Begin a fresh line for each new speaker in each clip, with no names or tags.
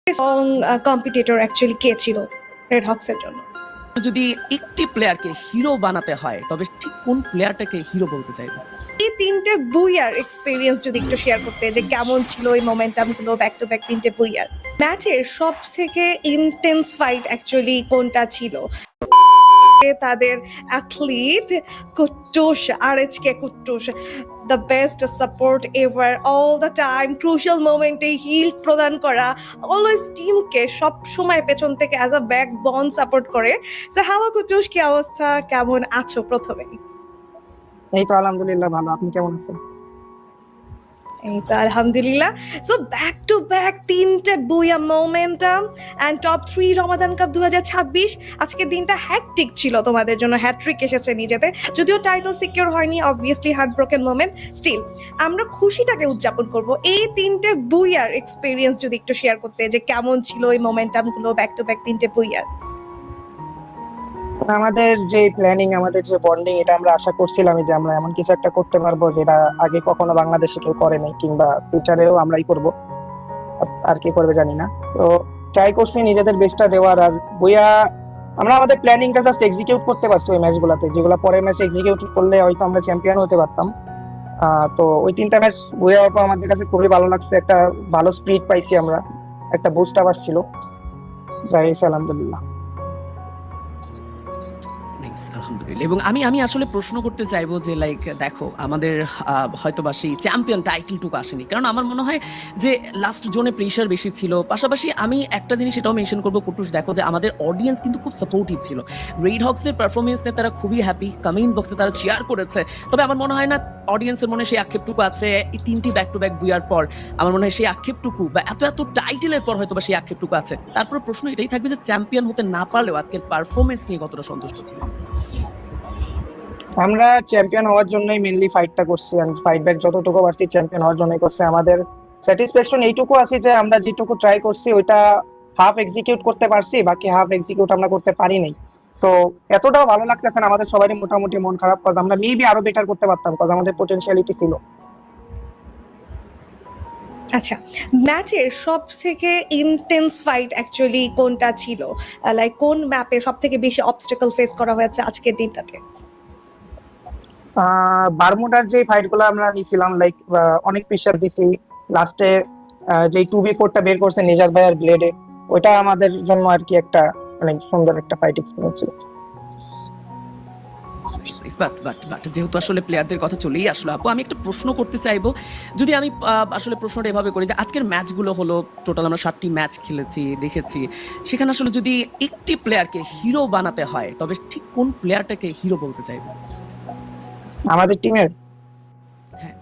Strong competitor actually কে ছিল red হক্সের জন্য?
যদি একটি প্লেয়ারকে হিরো বানাতে হয় তবে ঠিক কোন প্লেয়ারটাকে হিরো বলতে চাইবো?
এই তিনটে বুইয়ার এক্সপেরিয়েন্স যদি একটু শেয়ার করতে, যে কেমন ছিল ওই মোমেন্টাম গুলো, ব্যাক টু ব্যাক তিনটে বুইয়ার ম্যাচের সব থেকে ইন্টেন্স ফাইট অ্যাকচুয়ালি কোনটা ছিল? তাদের athlete কুট্টুস, আরএচকে কুট্টুস, the best support ever, all the time crucial মোমেন্টে হিল প্রদান করা, অলওয়েজ টিমকে সব সময় পেছন থেকে অ্যাজ আ ব্যাক বন সাপোর্ট করে। সো হ্যালো কুট্টুস, কি অবস্থা, কেমন আছো প্রথমেই?
এই তো আলহামদুলিল্লাহ ভালো। আপনি কেমন আছেন?
এই তো আলহামদুলিল্লাহ। সো ব্যাক টু ব্যাক তিনটে বুইয়া মোমেন্টাম অ্যান্ড টপ 3 রমাদান কাপ 2026। আজকের দিনটা হ্যাকটিক ছিল তোমাদের জন্য, হ্যাট্রিক এসেছে নিজেদের, যদিও টাইটেল সিকিউর হয়নি, obviously heart broken moment. Still আমরা খুশিটাকে উদযাপন করব। এই তিনটে বুইয়ার এক্সপেরিয়েন্স যদি একটু শেয়ার করতে, যে কেমন ছিল ওই মোমেন্টাম গুলো, ব্যাক টু ব্যাক তিনটে বুইয়ার।
আমাদের যে প্ল্যানিং, আমাদের যে বন্ডিং, এটা আমরা আশা করছিলাম যে আমরা এমন কিছু একটা করতে পারবো যেটা আগে কখনো বাংলাদেশে কেউ করে নাই, কিংবা ফিউচারেও আমরাই করব। আর কে করবে জানি না। তো ট্রাই করছি নিজেদের বেস্টটা দেওয়ার। আর বইয়া আমরা আমাদের প্ল্যানিংটা জাস্ট এক্সিকিউট করতে পারছি ওই ম্যাচগুলোতে, যেগুলো পরের ম্যাচে এক্সিকিউট করলে হয়তো আমরা চ্যাম্পিয়ন হতে পারতাম। তো ওই তিনটা ম্যাচ বইয়া আমাদের কাছে খুবই ভালো লাগছে। একটা ভালো স্পিরিট পাইছি আমরা, একটা বুস্ট আপ আসছিল। যাই হোক, আলহামদুলিল্লাহ।
Nice, আলহামদুলিল্লাহ। এবং আমি আমি আসলে প্রশ্ন করতে চাইবো যে লাইক দেখো আমাদের হয়তোবা সেই চ্যাম্পিয়ন টাইটেলটুকু আসেনি, কারণ আমার মনে হয় যে লাস্ট জোনে প্রেশার বেশি ছিল। পাশাপাশি আমি একটা জিনিস এটাও মেনশন করবো কুটুস, দেখো যে আমাদের অডিয়েন্স কিন্তু খুব সাপোর্টিভ ছিল। রেড হক্সদের পারফরমেন্স নিয়ে তারা খুবই হ্যাপি, কমেন্ট বক্সে তারা চেয়ার করেছে। তবে আমার মনে হয় না অডিয়েন্সের মনে সেই আক্ষেপটুকু আছে এই তিনটি ব্যাক টু ব্যাক বুয়ার পর। আমার মনে হয় সেই আক্ষেপটুকু বা এত এত টাইটেলের পর হয়তো বা সেই আক্ষেপটুকু আছে। তারপর প্রশ্ন এটাই থাকবে যে চ্যাম্পিয়ন হতে না পারলেও আজকের পারফরমেন্স নিয়ে কতটা সন্তুষ্ট ছিল?
আমরা চ্যাম্পিয়ন হওয়ার জন্যই মেনলি ফাইটটা করছি, আর ফাইট ব্যাক যতটুকু পারছি চ্যাম্পিয়ন হওয়ার জন্যই করছি। আমাদের স্যাটিসফ্যাকশন এইটুকু আছে যে আমরা যেটুকু ট্রাই করছি ওইটা হাফ এক্সিকিউট করতে পারছি, বাকি হাফ এক্সিকিউট আমরা করতে পারি নাই। তো এতটাও ভালো লাগতেছে না, আমাদের সবারই মোটামুটি মন খারাপ, কারণ আমরা মেবি আরো বেটার করতে পারতাম, কারণ আমাদের পোটেনশিয়ালিটি ছিল।
আচ্ছা, ম্যাচের সব থেকে ইন্টেন্স ফাইট অ্যাকচুয়ালি কোনটা ছিল? লাইক কোন ম্যাপে সব থেকে বেশি অবস্টাকল ফেস করা হয়েছে আজকের দিনটাতে?
বারমুডার যে ফাইট গুলো আমরা নিয়েছিলাম, লাইক অনেক প্রেশার দিছি লাস্টে। যে 2v4টা বের করছে নিজার ভাই আর ব্লেডে, ওইটা আমাদের জন্য আর কি একটা অনেক সুন্দর একটা ফাইট এক্সপিরিয়েন্স ছিল।
বাট যেহেতু আসলে প্লেয়ারদের কথা চলেই আসলো আপু, আমি একটা প্রশ্ন করতে চাইবো। যদি আমি আসলে প্রশ্নটা এভাবে করি যে আজকের ম্যাচগুলো হলো টোটাল আমরা 7টি ম্যাচ খেলেছি, দেখেছি, সেখানে আসলে যদি একটি প্লেয়ারকে হিরো বানাতে হয় তবে ঠিক কোন প্লেয়ারটাকে হিরো বলতে চাইবো?
আমাদের টিমের
হ্যাঁ।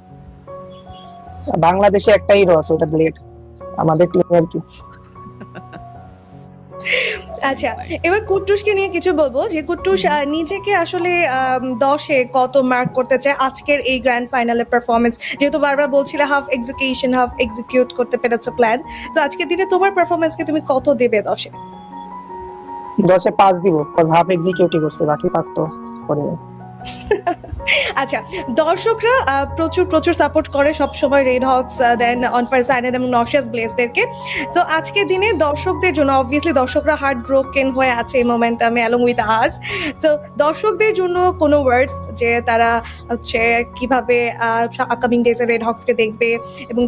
বাংলাদেশে একটা হিরো আছে, ওটা ব্লেড। আমাদের টিমে আর কি।
আচ্ছা, এবার কুট্টুসকে নিয়ে কিছু বলবো, যে কুট্টুস নিজেকে আসলে 10-এ কত মার্ক করতে চায় আজকের এই গ্র্যান্ড ফাইনালের পারফরমেন্স? যেহেতু বারবার বলছিলে হাফ এক্সিকিউশন, হাফ এক্সিকিউট করতে পেরেছো প্ল্যান, তো আজকের দিনে তোমার পারফরমেন্সকে তুমি কত দেবে 10-এ?
10-এ 5 দিব, হাফ এক্সিকিউটিভ করছে, বাকি 5 তো করিনি।
আচ্ছা, দর্শকরা প্রচুর প্রচুর সাপোর্ট করে সব সময় রেড হক্স, দেন অনফায়ার সাইনেড এবং নশিয়াস ব্লেজদেরকে। সো আজকের দিনে দর্শকদের জন্য, অবভিয়াসলি দর্শকরা হার্ট ব্রোকেন হয়ে আছে এই মোমেন্টামে অ্যালং উইথ আস। সো দর্শকদের জন্য কোনো ওয়ার্ডস, যে তারা হচ্ছে কিভাবে আপকামিং ডেজে রেড হক্সকে দেখবে, এবং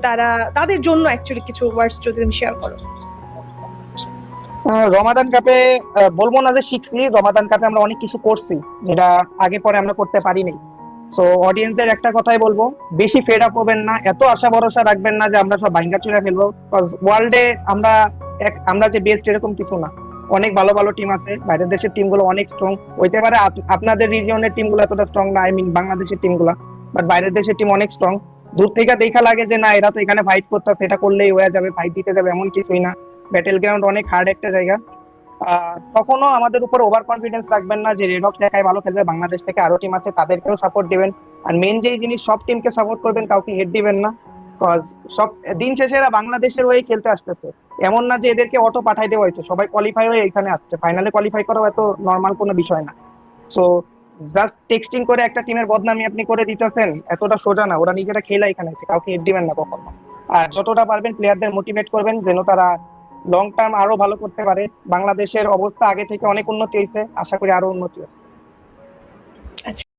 তাদের জন্য অ্যাকচুয়ালি কিছু ওয়ার্ডস যদি তুমি শেয়ার করো।
রমাদান কাপে বলবো না যে শিখছি, রমাদান কাপে আমরা অনেক কিছু করছি যেটা আগে পরে আমরা করতে পারিনি। সো অডিয়েন্সের একটা কথাই বলবো, বেশি ফেড আপ হবেন না, এত আশা ভরসা রাখবেন না যে আমরা সব ভাঙ্গা চুরা ফেলবো। ওয়ার্ল্ডে আমরা যে বেস্ট এরকম কিছু না, অনেক ভালো ভালো টিম আছে। বাইরের দেশের টিম গুলো অনেক স্ট্রং হইতে পারে, আপনাদের রিজিয়নের টিম গুলো এতটা স্ট্রং না, আই মিন বাংলাদেশের টিম গুলা, বাট বাইরের দেশের টিম অনেক স্ট্রং। দূর থেকে দেখা লাগে যে না, এরা তো এখানে ফাইট করতেছে, এটা করলেই হয়ে যাবে, ফাইট দিতে যাবে, এমন কিছুই না। ব্যাটেল গ্রাউন্ড অনেক হার্ড একটা জায়গা। কখনো আমাদের উপর ওভার কনফিডেন্স রাখবেন না যে রেড হক্স একাই ভালো খেলবে, বাংলাদেশ থেকে আরো টিম আছে, তাদেরকেও সাপোর্ট দিবেন। আর মেন যেই জিনিস, সব টিমকে সাপোর্ট করবেন, কাউকে হেড দিবেন না, কজ সব দিন শেষে এরা বাংলাদেশের হয়ে খেলতে আসতেছে। এমন না যে এদেরকে অটো পাঠাই দেওয়া হয়েছে, সবাই কোয়ালিফাই হয়ে এখানে আসছে। ফাইনালে কোয়ালিফাই করাও এত নর্মাল কোনো বিষয় না। সো জাস্ট টেক্সটিং করে একটা টিমের বদনামি আপনি করে দিতেছেন, এতটা সোজা না। ওরা নিজেরা খেলা এখানে আছে, কাউকে হেড দিবেন না কখনো। আর যতটা পারবেন প্লেয়ারদের মোটিভেট করবেন যেন তারা লং টার্ম আরো ভালো করতে পারে। বাংলাদেশের অবস্থা আগে থেকে অনেক উন্নতি হয়েছে, আশা করি আরো উন্নতি হবে।